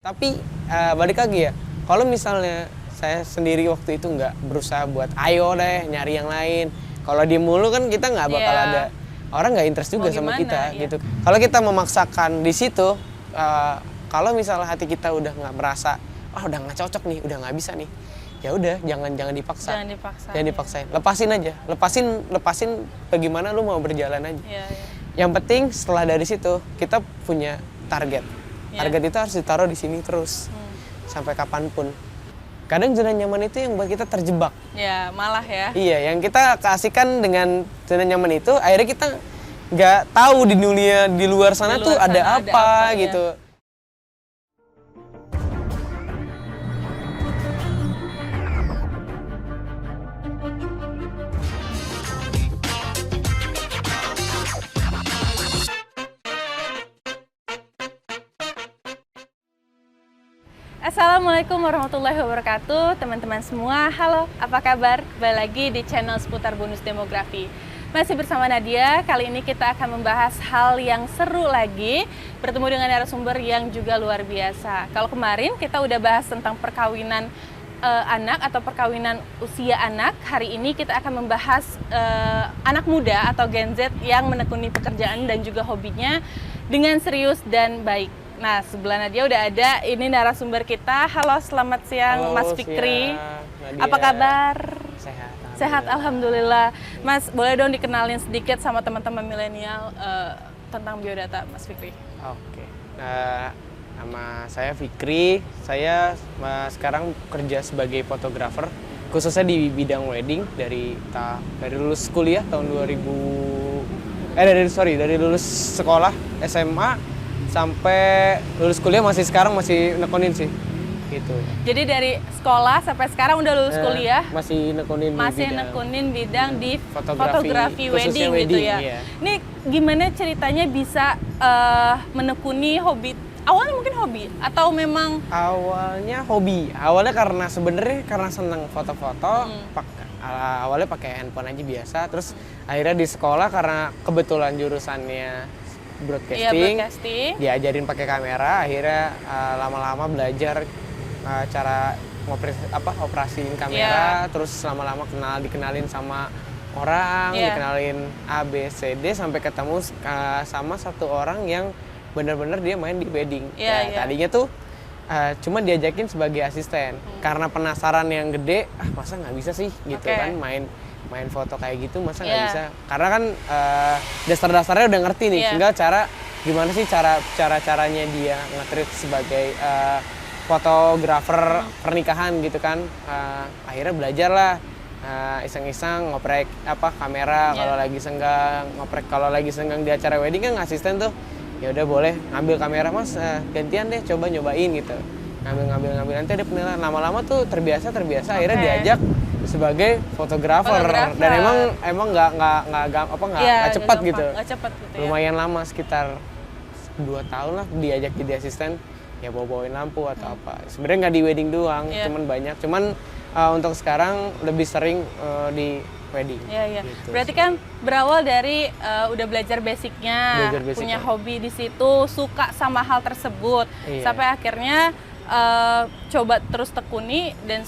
Tapi balik lagi ya, kalau misalnya saya sendiri waktu itu nggak berusaha buat ayo deh nyari yang lain. Kalau dia mulu kan kita nggak bakal ada, orang nggak interest juga sama kita gitu. Kalau kita memaksakan di situ, kalau misalnya hati kita udah nggak merasa, udah nggak cocok nih, udah nggak bisa nih, ya udah jangan dipaksa. Jangan dipaksain. Lepasin aja, lepasin bagaimana lu mau berjalan aja. Yang penting setelah dari situ kita punya target. Target itu harus ditaruh di sini terus sampai kapanpun. Kadang zona nyaman itu yang buat kita terjebak. Ya, malah ya. Iya, yang kita keasikan dengan zona nyaman itu, akhirnya kita nggak tahu di dunia di luar sana tuh ada apa gitu. Ya. Assalamualaikum warahmatullahi wabarakatuh, teman-teman semua. Halo, apa kabar? Kembali lagi di channel seputar bonus demografi. Masih bersama Nadia. Kali ini kita akan membahas hal yang seru lagi, bertemu dengan narasumber yang juga luar biasa. Kalau kemarin kita udah bahas tentang perkawinan anak atau perkawinan usia anak, hari ini kita akan membahas anak muda atau Gen Z yang menekuni pekerjaan dan juga hobinya dengan serius dan baik. Nah, sebelah Nadia udah ada, ini narasumber kita. Halo, selamat siang. Halo, Mas Fikri. Apa kabar? Sehat. Sehat, alhamdulillah. Mas, boleh dong dikenalin sedikit sama teman-teman milenial tentang biodata Mas Fikri? Oke. Nama saya Fikri. Saya sekarang kerja sebagai fotografer, khususnya di bidang wedding dari lulus kuliah tahun 2000. Dari lulus sekolah SMA sampai lulus kuliah sekarang masih nekonin sih gitu. Jadi dari sekolah sampai sekarang udah lulus kuliah masih nekunin bidang di fotografi wedding gitu ya. Iya. Ini gimana ceritanya bisa menekuni hobi? Awalnya mungkin hobi atau memang awalnya karena senang foto-foto. Awalnya pakai handphone aja biasa, terus akhirnya di sekolah karena kebetulan jurusannya broadcasting, diajarin pakai kamera, akhirnya lama-lama belajar cara operasiin kamera, terus lama-lama dikenalin sama orang, dikenalin A, B, C, D, sampai ketemu sama satu orang yang benar-benar dia main di wedding. Tadinya tuh cuma diajakin sebagai asisten, karena penasaran yang gede, masa nggak bisa sih gitu kan main foto kayak gitu, masa nggak bisa, karena kan dasar-dasarnya udah ngerti nih, tinggal gimana sih caranya dia nge-treat sebagai fotografer pernikahan gitu kan. Akhirnya belajar lah, iseng-iseng ngoprek kamera, kalau lagi senggang ngoprek, kalau lagi senggang di acara wedding kan asisten tuh, ya udah boleh ngambil kamera Mas, gantian deh coba nyobain gitu, ngambil nanti ada penilaian, lama-lama tuh terbiasa akhirnya diajak sebagai fotografer. Dan emang nggak cepat gitu. Lumayan lama, sekitar 2 tahun lah diajak jadi asisten, ya bawain lampu atau apa. Sebenarnya nggak di wedding doang, cuman untuk sekarang lebih sering di wedding. Gitu. Berarti kan berawal dari udah belajar basicnya, punya hobi di situ, suka sama hal tersebut, sampai akhirnya coba terus tekuni, dan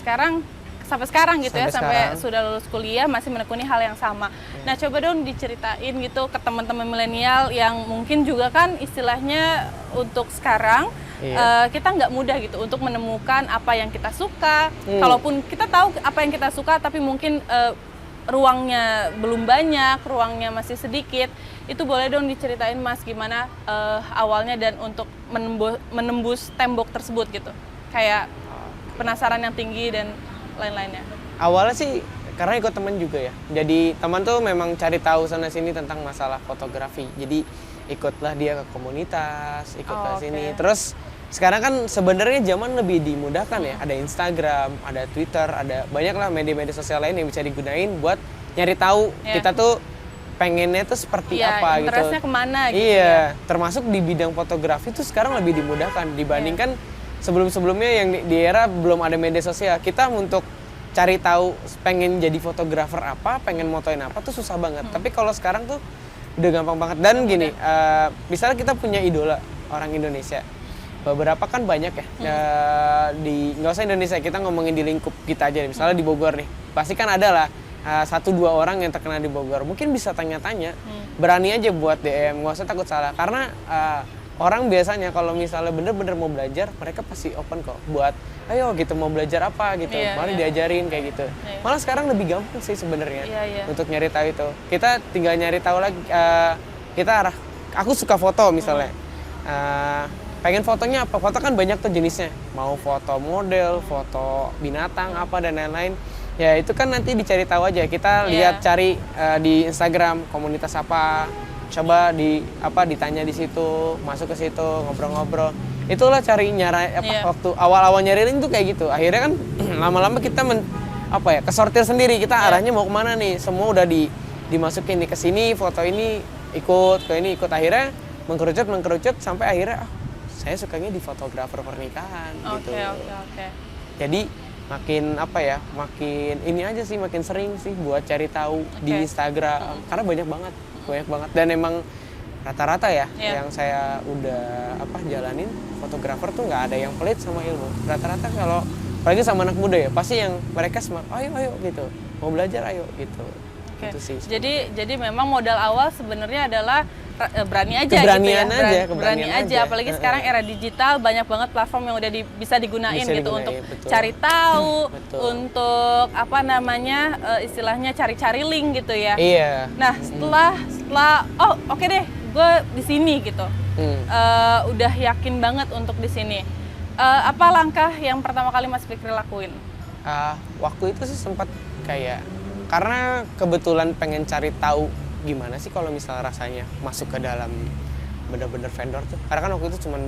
sampai sekarang gitu sampai sudah lulus kuliah masih menekuni hal yang sama. Nah, coba dong diceritain gitu ke teman-teman milenial yang mungkin juga kan istilahnya untuk sekarang kita nggak mudah gitu untuk menemukan apa yang kita suka. Kalaupun kita tahu apa yang kita suka, tapi mungkin ruangnya belum banyak, ruangnya masih sedikit. Itu boleh dong diceritain Mas gimana awalnya dan untuk menembus tembok tersebut gitu. Kayak penasaran yang tinggi dan lain-lainnya. Awalnya sih karena ikut teman juga ya. Jadi teman tuh memang cari tahu sana sini tentang masalah fotografi. Jadi ikutlah dia ke komunitas, ikut ke sini. Terus sekarang kan sebenarnya zaman lebih dimudahkan ya. Ada Instagram, ada Twitter, ada banyak lah media-media sosial lain yang bisa digunain buat nyari tahu kita tuh pengennya tuh seperti apa gitu. Interestnya kemana gitu. Termasuk di bidang fotografi tuh sekarang lebih dimudahkan dibandingkan sebelum-sebelumnya yang di era belum ada media sosial. Kita untuk cari tahu pengen jadi fotografer apa, pengen motoin apa tuh susah banget. Tapi kalau sekarang tuh udah gampang banget. Dan gini, misalnya kita punya idola orang Indonesia, beberapa kan banyak ya, di nggak usah Indonesia, kita ngomongin di lingkup kita aja, misalnya di Bogor nih, pasti kan ada lah 1-2 orang yang terkenal di Bogor, mungkin bisa tanya-tanya, berani aja buat DM, nggak usah takut salah, karena orang biasanya kalau misalnya bener-bener mau belajar, mereka pasti open kok buat, ayo gitu mau belajar apa gitu, mari diajarin kayak gitu. Malah sekarang lebih gampang sih sebenarnya untuk nyari tahu itu. Kita tinggal nyari tahu lagi, aku suka foto misalnya, pengen fotonya apa? Foto kan banyak tuh jenisnya, mau foto model, foto binatang apa dan lain-lain. Ya itu kan nanti dicari tahu aja, kita lihat cari di Instagram komunitas apa, coba ditanya di situ, masuk ke situ, ngobrol-ngobrol. Itulah cari waktu awal-awal nyari link tuh kayak gitu. Akhirnya kan lama-lama kita kesortir sendiri, kita arahnya mau kemana nih, semua udah dimasukin nih ke sini, foto ini ikut, ke ini ikut, akhirnya mengkerucut sampai akhirnya saya sukanya di fotografer pernikahan gitu. Oke. Jadi makin ini aja sih, makin sering sih buat cari tahu di Instagram, karena banyak banget dan emang rata-rata ya yang saya udah jalanin, fotografer tuh nggak ada yang pelit sama ilmu. Rata-rata kalau apalagi sama anak muda ya, pasti yang mereka semangat, ayo gitu, mau belajar ayo gitu. Gitu sih. Jadi memang modal awal sebenarnya adalah berani aja keberanian gitu ya. Keberanian aja. Apalagi sekarang era digital, banyak banget platform yang udah bisa digunain untuk cari tahu, untuk istilahnya cari-cari link gitu ya. Iya. Nah, setelah oke deh, gue di sini gitu. Udah yakin banget untuk di sini. Apa langkah yang pertama kali Mas Fikri lakuin? Waktu itu sih sempat karena kebetulan pengen cari tahu gimana sih kalau misalnya rasanya masuk ke dalam bener-bener vendor tuh. Karena kan waktu itu cuman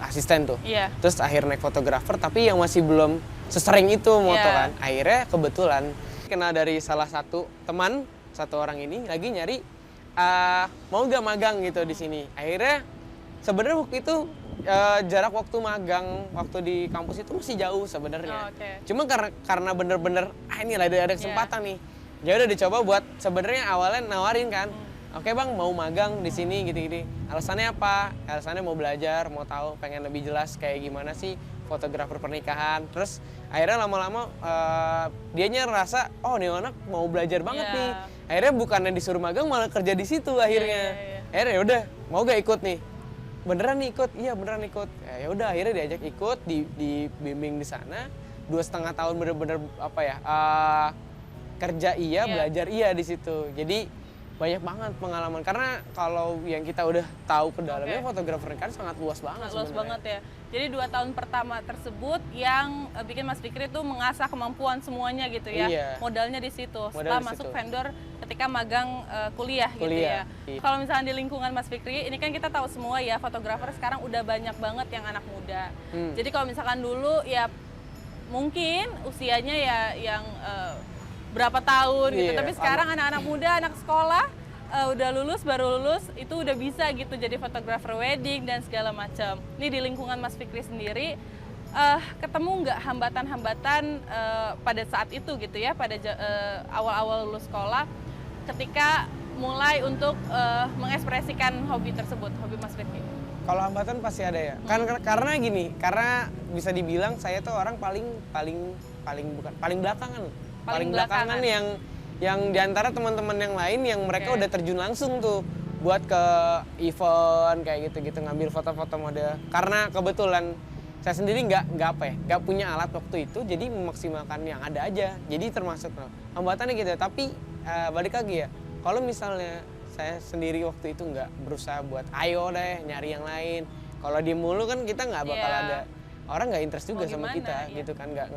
asisten tuh. Terus akhir naik fotografer, tapi yang masih belum sesering itu moto kan. Akhirnya kebetulan kenal dari salah satu teman, satu orang ini lagi nyari mau gak magang gitu di sini. Akhirnya sebenarnya waktu itu jarak waktu magang waktu di kampus itu masih jauh sebenarnya. Cuma karena bener-bener ini ada kesempatan nih. Ya udah dicoba buat sebenarnya awalnya nawarin kan. Oke bang, mau magang di sini gini-gini. Alasannya apa? Alasannya mau belajar, mau tahu, pengen lebih jelas kayak gimana sih fotografer pernikahan. Terus akhirnya lama-lama dianya ngerasa, oh nih anak mau belajar banget nih. Akhirnya bukannya disuruh magang malah kerja di situ akhirnya. Akhirnya udah, mau gak ikut nih? Beneran nih ikut? Iya beneran ikut. Ya udah akhirnya diajak ikut, dibimbing di sana. 2,5 tahun bener-bener kerja belajar di situ. Jadi banyak banget pengalaman, karena kalau yang kita udah tahu ke dalamnya fotografer kan sangat luas banget. Luas banget ya. Jadi 2 tahun pertama tersebut yang bikin Mas Fikri tuh mengasah kemampuan semuanya gitu ya. Modalnya di situ. Setelah masuk vendor ketika magang kuliah gitu ya. Kalau misalnya di lingkungan Mas Fikri, ini kan kita tahu semua ya, fotografer sekarang udah banyak banget yang anak muda. Jadi kalau misalkan dulu ya mungkin usianya ya yang berapa tahun gitu, tapi sekarang anak-anak muda, anak sekolah udah baru lulus itu udah bisa gitu jadi fotografer wedding dan segala macam. Ini di lingkungan Mas Fikri sendiri ketemu nggak hambatan-hambatan pada saat itu gitu ya, pada awal-awal lulus sekolah ketika mulai untuk mengekspresikan hobi tersebut, hobi Mas Fikri? Kalau hambatan pasti ada ya. Karena gini, karena bisa dibilang saya tuh orang paling belakangan yang diantara teman-teman yang lain yang mereka udah terjun langsung tuh buat ke event kayak gitu-gitu, ngambil foto-foto model. Karena kebetulan saya sendiri nggak punya alat waktu itu, jadi memaksimalkan yang ada aja. Jadi termasuk hambatannya gitu. Tapi balik lagi ya, kalau misalnya saya sendiri waktu itu nggak berusaha buat ayo deh nyari yang lain. Kalau dia mulu kan kita nggak bakal ada orang nggak interest juga sama kita gitu kan, nggak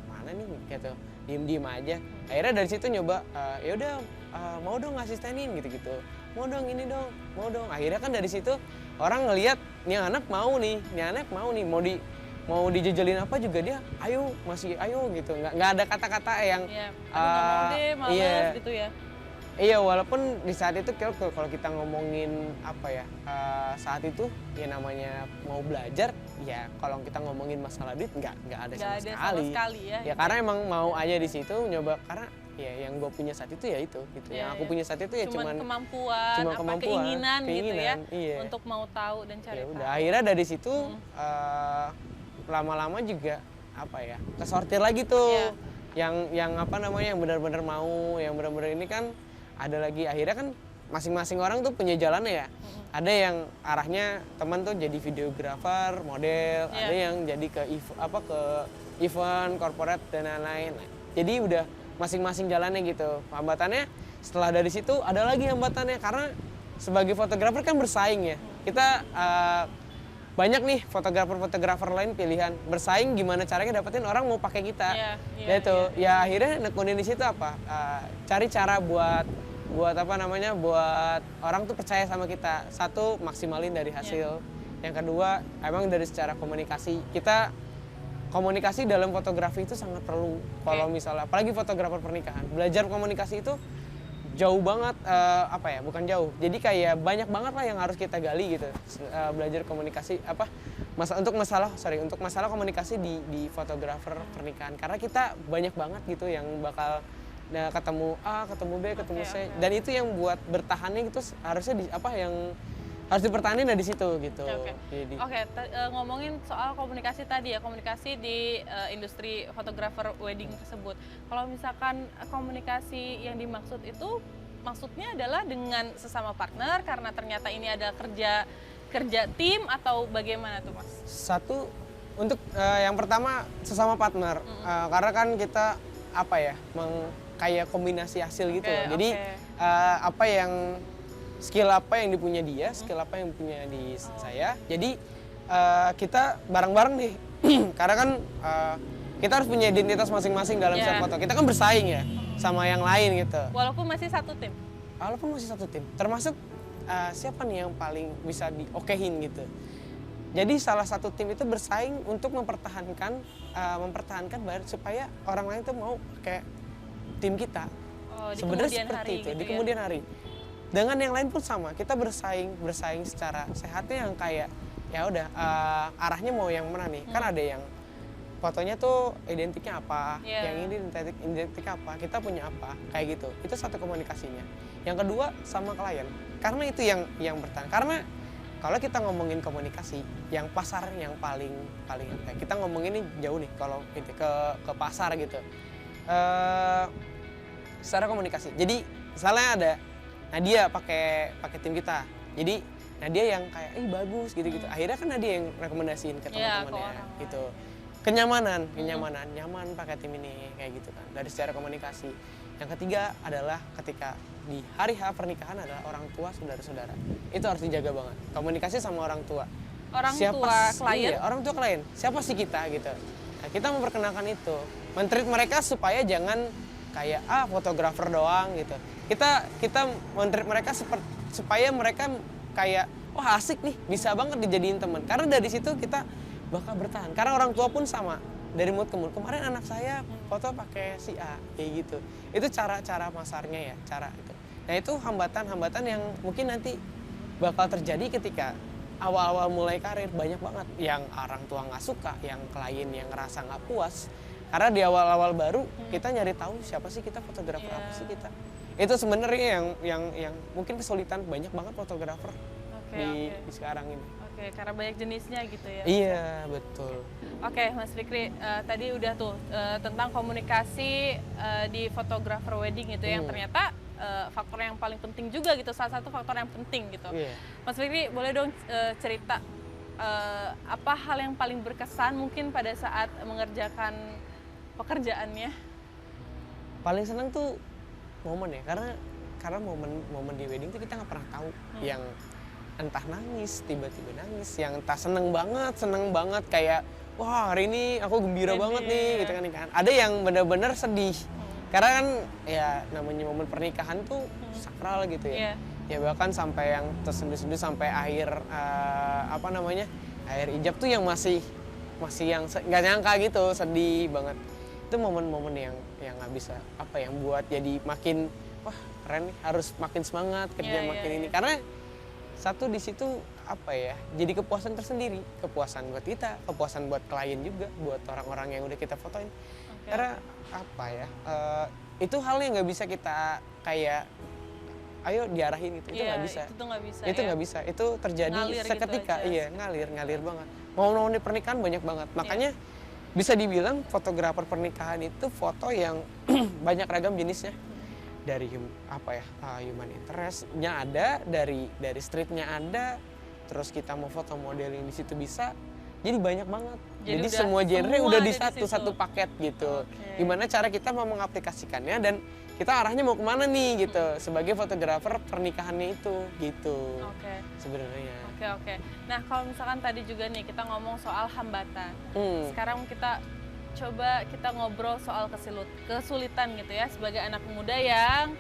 mana nih gitu, diem aja. Akhirnya dari situ nyoba ya udah mau dong asistenin gitu, mau dong ini dong, mau dong. Akhirnya kan dari situ orang ngelihat nih anak mau nih mau dijejelin apa juga dia masih ayo gitu, nggak ada kata-kata yang mau deh males gitu ya. Iya, walaupun di saat itu kalau kita ngomongin saat itu ya namanya mau belajar ya, kalau kita ngomongin masalah duit nggak ada sama sekali ya. Ya karena emang mau aja di situ nyoba, karena ya yang gue punya saat itu ya itu gitu. Yang aku punya saat itu ya cuman kemampuan, keinginan gitu ya untuk mau tahu dan cari tahu. Udah akhirnya dari situ lama-lama juga apa ya kesortir lagi tuh yang apa namanya yang benar-benar mau, yang benar-benar ini kan ada lagi. Akhirnya kan masing-masing orang tuh punya jalannya ya. Ada yang arahnya teman tuh jadi videografer, model, ada yang jadi ke event, corporate dan lain-lain. Jadi udah masing-masing jalannya gitu. Hambatannya setelah dari situ ada lagi hambatannya karena sebagai fotografer kan bersaing ya. Kita banyak nih fotografer lain pilihan bersaing gimana caranya dapetin orang mau pakai kita. Ya akhirnya nekunin di situ apa? Cari cara buat apa namanya buat orang tuh percaya sama kita. Satu, maksimalin dari hasil. Yang kedua, emang dari secara komunikasi. Kita komunikasi dalam fotografi itu sangat perlu. Kalau misalnya apalagi fotografer pernikahan, belajar komunikasi itu jauh banget bukan jauh. Jadi kayak banyak banget lah yang harus kita gali gitu. Belajar komunikasi untuk masalah komunikasi di fotografer pernikahan. Karena kita banyak banget gitu yang bakal ketemu A, ketemu B, ketemu C. Dan itu yang buat bertahannya gitu harusnya harus dipertahanin dari situ gitu. Ngomongin soal komunikasi tadi ya, komunikasi di industri fotografer wedding tersebut. Kalau misalkan komunikasi yang dimaksud itu maksudnya adalah dengan sesama partner karena ternyata ini ada kerja tim atau bagaimana tuh Mas? Satu untuk yang pertama sesama partner. Karena kan kita kayak kombinasi hasil gitu loh. Jadi skill apa yang dipunya dia, skill apa yang punya di saya. Jadi kita bareng-bareng nih. Karena kan kita harus punya identitas masing-masing dalam set foto. Kita kan bersaing ya sama yang lain gitu. Walaupun masih satu tim. Termasuk siapa nih yang paling bisa diokehin gitu. Jadi salah satu tim itu bersaing untuk mempertahankan supaya orang lain tuh mau kayak tim kita. Sebenarnya seperti itu gitu di kemudian hari. Dengan yang lain pun sama, kita bersaing secara sehatnya yang kayak ya udah arahnya mau yang mana nih? Kan ada yang fotonya tuh identiknya apa, yang ini identik apa, kita punya apa, kayak gitu. Itu satu komunikasinya. Yang kedua sama klien, karena itu yang bertahan. Karena kalau kita ngomongin komunikasi, yang pasar yang paling kita ngomongin ini jauh nih kalau ke pasar gitu. Secara komunikasi. Jadi misalnya ada Nadia pakai tim kita. Jadi Nadia yang kayak bagus gitu-gitu. Akhirnya kan Nadia yang rekomendasiin ke teman-temannya gitu. Kenyamanan, nyaman pakai tim ini kayak gitu kan. Dari secara komunikasi. Yang ketiga adalah ketika di hari H pernikahan adalah orang tua, saudara-saudara. Itu harus dijaga banget. Komunikasi sama orang tua. Orang tua klien? Iya, orang tua klien. Siapa sih kita gitu. Nah, kita memperkenalkan itu. Men-treat mereka supaya jangan kayak fotografer doang gitu. Kita men-treat mereka supaya mereka kayak wah asik nih, bisa banget dijadiin teman. Karena dari situ kita bakal bertahan. Karena orang tua pun sama. Dari mood ke mood. Kemarin anak saya foto pakai si A kayak gitu. Itu cara masarnya ya, cara itu. Nah, itu hambatan-hambatan yang mungkin nanti bakal terjadi ketika awal-awal mulai karir. Banyak banget yang orang tua nggak suka, yang klien yang ngerasa nggak puas. Karena di awal-awal baru kita nyari tahu siapa sih kita, fotografer apa sih kita. Itu sebenarnya yang mungkin kesulitan banyak banget fotografer di sekarang ini. Karena banyak jenisnya gitu ya. Iya, betul. Mas Fikri, tadi udah tuh tentang komunikasi di fotografer wedding gitu yang ternyata faktor yang paling penting juga gitu, salah satu faktor yang penting gitu. Mas Fikri, boleh dong cerita apa hal yang paling berkesan mungkin pada saat mengerjakan pekerjaannya? Paling seneng tuh momen ya, karena momen di wedding tuh kita nggak pernah tahu yang entah nangis, tiba-tiba nangis, yang entah seneng banget kayak wah hari ini aku gembira banget nih gitu kan. Ada yang benar-benar sedih. Karena kan ya namanya momen pernikahan tuh sakral gitu ya. Ya bahkan sampai yang tersenduh-senduh sampai akhir akhir ijab tuh yang masih yang nggak nyangka gitu, sedih banget. Itu momen-momen yang nggak bisa yang buat jadi makin wah keren nih, harus makin semangat kerja makin ini. Karena satu di situ jadi kepuasan tersendiri, kepuasan buat kita, kepuasan buat klien juga, buat orang-orang yang udah kita fotoin. Karena itu hal yang nggak bisa kita kayak ayo diarahin gitu, itu nggak bisa. Itu nggak bisa, itu terjadi ngalir seketika, gitu iya ngalir banget. Momen-momen di pernikahan banyak banget, makanya bisa dibilang fotografer pernikahan itu foto yang banyak ragam jenisnya. Dari human interest-nya ada, dari street-nya ada, terus kita mau foto modeling di situ bisa. Jadi banyak banget. Jadi semua genre udah di satu paket gitu. Gimana cara kita mau mengaplikasikannya dan kita arahnya mau kemana nih gitu sebagai fotografer pernikahannya itu gitu. Sebenarnya. Oke. Nah kalau misalkan tadi juga nih kita ngomong soal hambatan. Sekarang kita ngobrol soal kesulitan gitu ya sebagai anak muda yang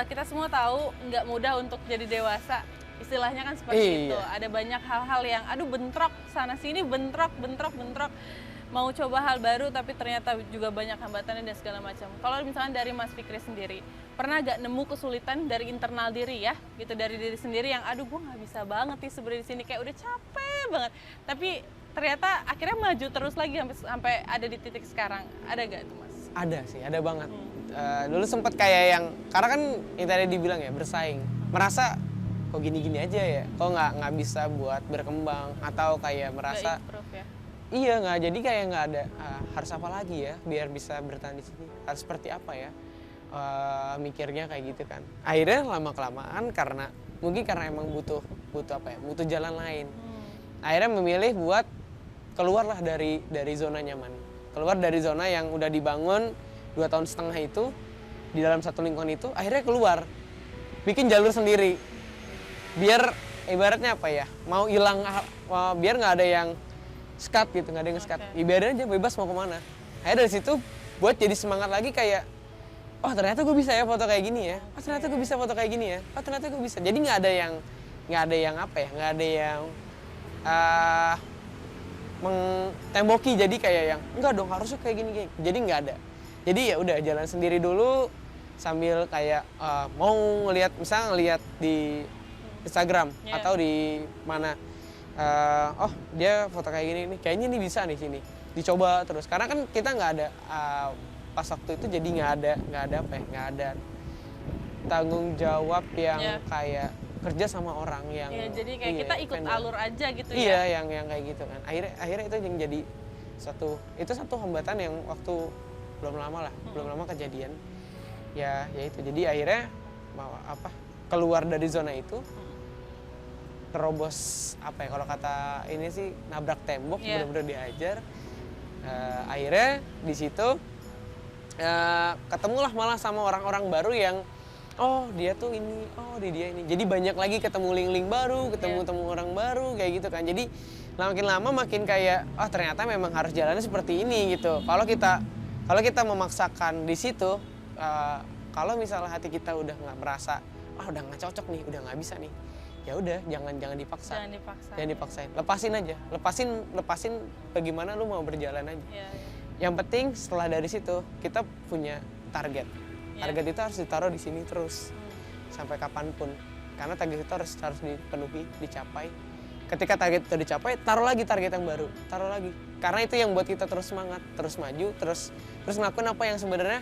kita semua tahu nggak mudah untuk jadi dewasa. Istilahnya kan seperti itu. Ada banyak hal-hal yang bentrok sana sini, bentrok. Mau coba hal baru tapi ternyata juga banyak hambatannya dan segala macam. Kalau misalnya dari Mas Fikri sendiri, pernah gak nemu kesulitan dari internal diri ya? Gitu dari diri sendiri yang gue nggak bisa banget nih sebenarnya di sini, kayak udah capek banget. Tapi ternyata akhirnya maju terus lagi sampai ada di titik sekarang. Ada gak tuh Mas? Ada sih, ada banget. Dulu sempat kayak yang, karena kan yang tadi dibilang ya bersaing. Merasa kok gini-gini aja ya, kok nggak bisa buat berkembang atau kayak merasa iya nggak, jadi kayak nggak ada harus apa lagi ya biar bisa bertahan di sini, harus seperti apa ya, mikirnya kayak gitu kan. Akhirnya lama kelamaan mungkin karena emang butuh jalan lain. Akhirnya memilih buat keluarlah dari zona nyaman, keluar dari zona yang udah dibangun 2,5 tahun itu di dalam satu lingkungan itu. Akhirnya keluar, bikin jalur sendiri. Biar ibaratnya apa ya, mau hilang, biar nggak ada yang skat gitu, nggak ada yang skat. Biarin aja bebas mau kemana. Akhirnya dari situ buat jadi semangat lagi kayak, oh ternyata gue bisa ya foto kayak gini ya. Oh ternyata gue bisa foto kayak gini ya. Oh ternyata gue bisa. Jadi nggak ada yang mengtemboki. Jadi kayak yang enggak dong harusnya kayak gini. Jadi nggak ada. Jadi ya udah jalan sendiri dulu sambil kayak mau ngelihat di Instagram atau di mana, oh dia foto kayak gini nih, kayaknya nih bisa nih sini, dicoba terus. Karena kan kita nggak ada pas waktu itu, jadi nggak ada tanggung jawab yang kayak kerja sama orang yang jadi kayak kita ikut alur aja gitu ya. Iya, yang kayak gitu kan. Akhirnya itu yang jadi satu hambatan yang waktu belum lama kejadian. Ya itu. Jadi akhirnya keluar dari zona itu, terobos kalau kata ini sih nabrak tembok, bener-bener diajar. Akhirnya di situ ketemulah malah sama orang-orang baru yang dia tuh ini, dia ini. Jadi banyak lagi ketemu link-link baru, ketemu orang baru kayak gitu kan. Jadi makin lama makin kayak ternyata memang harus jalannya seperti ini gitu. Kalau kita memaksakan di situ, kalau misalnya hati kita udah nggak merasa udah nggak cocok nih, udah nggak bisa nih, ya udah jangan dipaksa. Jangan dipaksain. Lepasin aja. Lepasin bagaimana lu mau berjalan aja. Yang penting setelah dari situ kita punya target. Target itu harus ditaruh di sini terus sampai kapanpun. Karena target itu harus dipenuhi, dicapai. Ketika target itu dicapai, taruh lagi target yang baru, taruh lagi. Karena itu yang buat kita terus semangat, terus maju, terus ngelakuin apa yang sebenarnya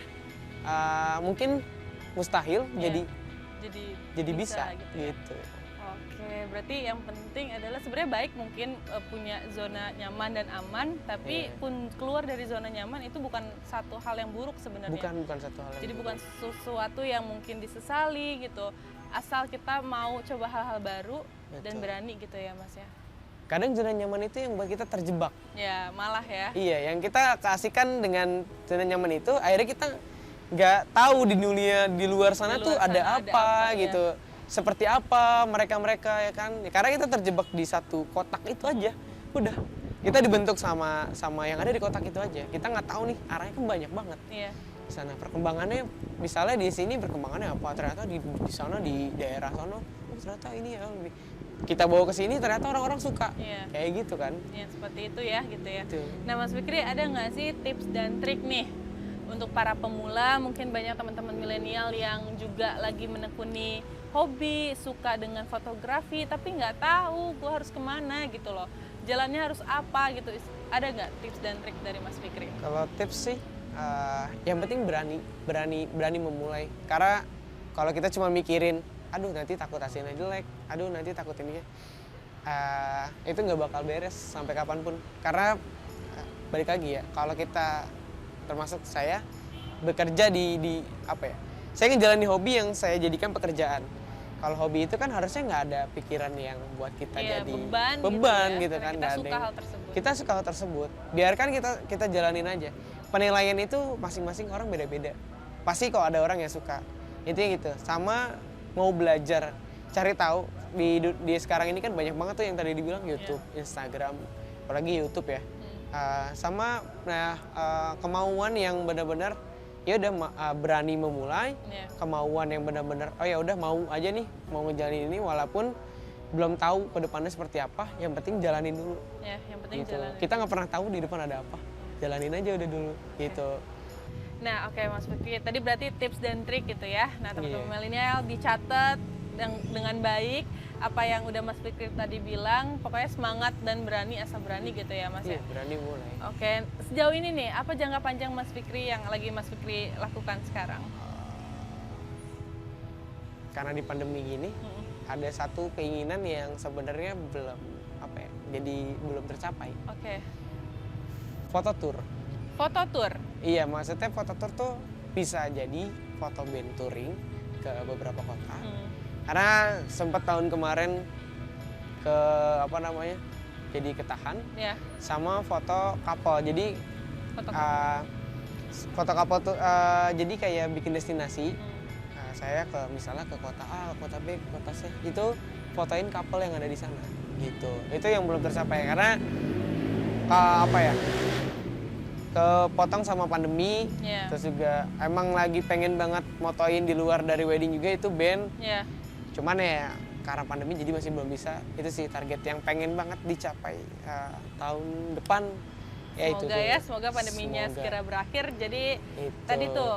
mungkin mustahil jadi bisa gitu. Oke, berarti yang penting adalah sebenarnya baik mungkin punya zona nyaman dan aman, tapi pun keluar dari zona nyaman itu bukan satu hal yang buruk sebenarnya. Bukan satu hal yang Jadi buruk. bukan sesuatu yang mungkin disesali gitu. Asal kita mau coba hal-hal baru dan berani gitu ya Mas ya. Kadang zona nyaman itu yang buat kita terjebak. Ya, malah ya. Iya, yang kita kasihkan dengan zona nyaman itu, akhirnya kita nggak tahu di dunia di luar sana tuh ada apa gitu. Seperti apa mereka ya kan. Karena kita terjebak di satu kotak itu aja. Udah. Kita dibentuk sama yang ada di kotak itu aja. Kita nggak tahu nih arahnya kan banyak banget. Iya. Di sana perkembangannya, misalnya di sini perkembangannya apa, ternyata di sana di daerah sana ternyata ini ya lebih, kita bawa ke sini ternyata orang-orang suka. Kayak gitu kan. Iya, seperti itu ya gitu ya. Gitu. Nah Mas Fikri, ada nggak sih tips dan trik nih untuk para pemula, mungkin banyak teman-teman milenial yang juga lagi menekuni hobi, suka dengan fotografi tapi nggak tahu gue harus kemana gitu loh, jalannya harus apa gitu. Ada nggak tips dan trik dari Mas Fikri? Kalau tips sih yang penting berani memulai. Karena kalau kita cuma mikirin, aduh nanti takut hasilnya jelek, aduh nanti takut ini, itu nggak bakal beres sampai kapanpun. Karena balik lagi ya, kalau kita termasuk saya bekerja di apa ya, saya ngejalanin hobi yang saya jadikan pekerjaan. Kalau hobi itu kan harusnya nggak ada pikiran yang buat kita jadi beban gitu kan. Kita suka hal tersebut, biarkan kita jalanin aja. Penilaian itu masing-masing orang beda-beda. Pasti kok ada orang yang suka. Intinya gitu. Sama mau belajar, cari tahu di sekarang ini kan banyak banget tuh yang tadi dibilang YouTube, Instagram, apalagi YouTube ya. Sama kemauan yang benar-benar ya udah berani memulai, kemauan yang benar-benar oh ya udah mau aja nih, mau ngejalanin ini walaupun belum tahu ke depannya seperti apa, yang penting jalanin dulu. Ya, yang penting gitu. jalanin. Kita nggak pernah tahu di depan ada apa, jalanin aja udah dulu gitu. Nah, oke Mas Fikri, tadi berarti tips dan trik gitu ya. Nah, teman-teman milenial dicatat dengan baik apa yang udah Mas Fikri tadi bilang, pokoknya semangat dan berani, asal berani gitu ya Mas ya. Berani mulai. Oke, sejauh ini nih apa jangka panjang Mas Fikri yang lagi Mas Fikri lakukan sekarang? Karena di pandemi gini ada satu keinginan yang sebenarnya belum jadi belum tercapai. Oke. Foto tour. Foto tour? Iya, maksudnya foto tour tuh bisa jadi foto band touring ke beberapa kota. Karena sempat tahun kemarin ke jadi ketahan. Sama foto couple. Jadi foto couple tuh jadi kayak bikin destinasi. Saya misalnya ke kota A, kota B, kota C, itu fotoin couple yang ada di sana gitu. Itu yang belum tercapai karena kepotong sama pandemi. Terus juga emang lagi pengen banget motoin di luar dari wedding juga, itu band. Cuman ya karena pandemi jadi masih belum bisa. Itu sih target yang pengen banget dicapai tahun depan. Semoga pandeminya segera berakhir. Jadi tadi tuh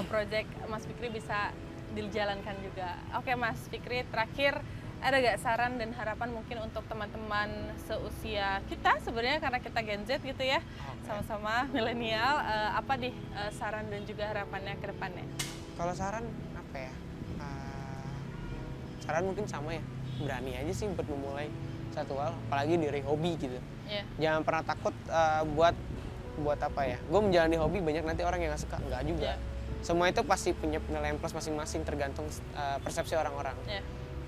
project Mas Fikri bisa dijalankan juga. Oke Mas Fikri, terakhir ada gak saran dan harapan mungkin untuk teman-teman seusia kita sebenarnya, karena kita Gen Z gitu ya, sama-sama milenial, apa nih saran dan juga harapannya ke depannya? Kalau saran apa ya? Saran mungkin sama ya, berani aja sih buat memulai satu hal, apalagi dari hobi gitu. Jangan pernah takut buat apa ya? Gue menjalani hobi banyak nanti orang yang gak suka, enggak juga. Semua itu pasti punya penilaian plus masing-masing, tergantung persepsi orang-orang.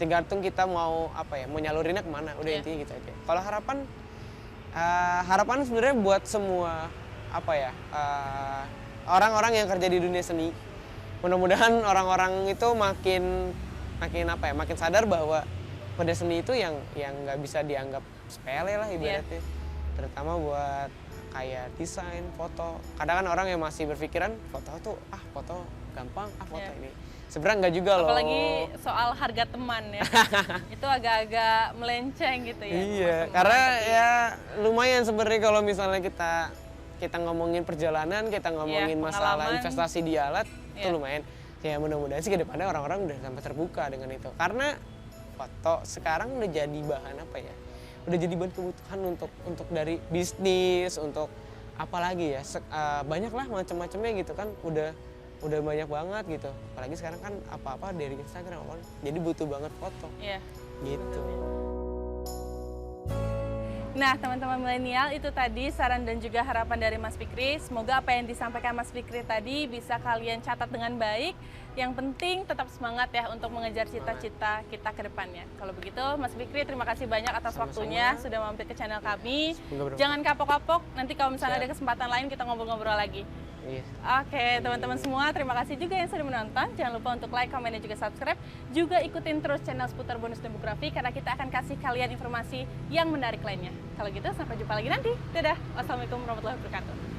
Tergantung kita mau mau nyalurinnya kemana, udah intinya gitu aja. Kalau harapan sebenarnya buat semua orang-orang yang kerja di dunia seni, mudah-mudahan orang-orang itu makin sadar bahwa pada seni itu yang nggak bisa dianggap sepele lah ibaratnya. Terutama buat kayak desain, foto. Kadang kan orang yang masih berpikiran foto tuh foto gampang, foto ini. Sebenarnya enggak juga loh. Apalagi soal harga teman ya. Itu agak-agak melenceng gitu ya. Iya, karena ya lumayan sebenarnya kalau misalnya kita ngomongin perjalanan, kita ngomongin masalah investasi di alat, itu lumayan. Ya mudah-mudahan sih ke depannya orang-orang udah sampai terbuka dengan itu. Karena foto sekarang udah jadi bahan udah jadi bahan kebutuhan untuk dari bisnis, untuk apalagi ya, banyak lah macam-macamnya gitu kan, udah banyak banget gitu. Apalagi sekarang kan apa-apa dari Instagram, jadi butuh banget foto. Gitu. Nah, teman-teman milenial, itu tadi saran dan juga harapan dari Mas Fikri. Semoga apa yang disampaikan Mas Fikri tadi bisa kalian catat dengan baik. Yang penting tetap semangat ya untuk mengejar cita-cita kita ke depannya. Kalau begitu, Mas Fikri terima kasih banyak atas waktunya sudah mampir ke channel kami. Jangan kapok-kapok, nanti kalau misalnya ada kesempatan lain kita ngobrol-ngobrol lagi. Oke, teman-teman semua, terima kasih juga yang sudah menonton. Jangan lupa untuk like, komen, dan juga subscribe. Juga ikutin terus channel seputar bonus demografi karena kita akan kasih kalian informasi yang menarik lainnya. Kalau gitu, sampai jumpa lagi nanti. Dadah. Wassalamualaikum warahmatullahi wabarakatuh.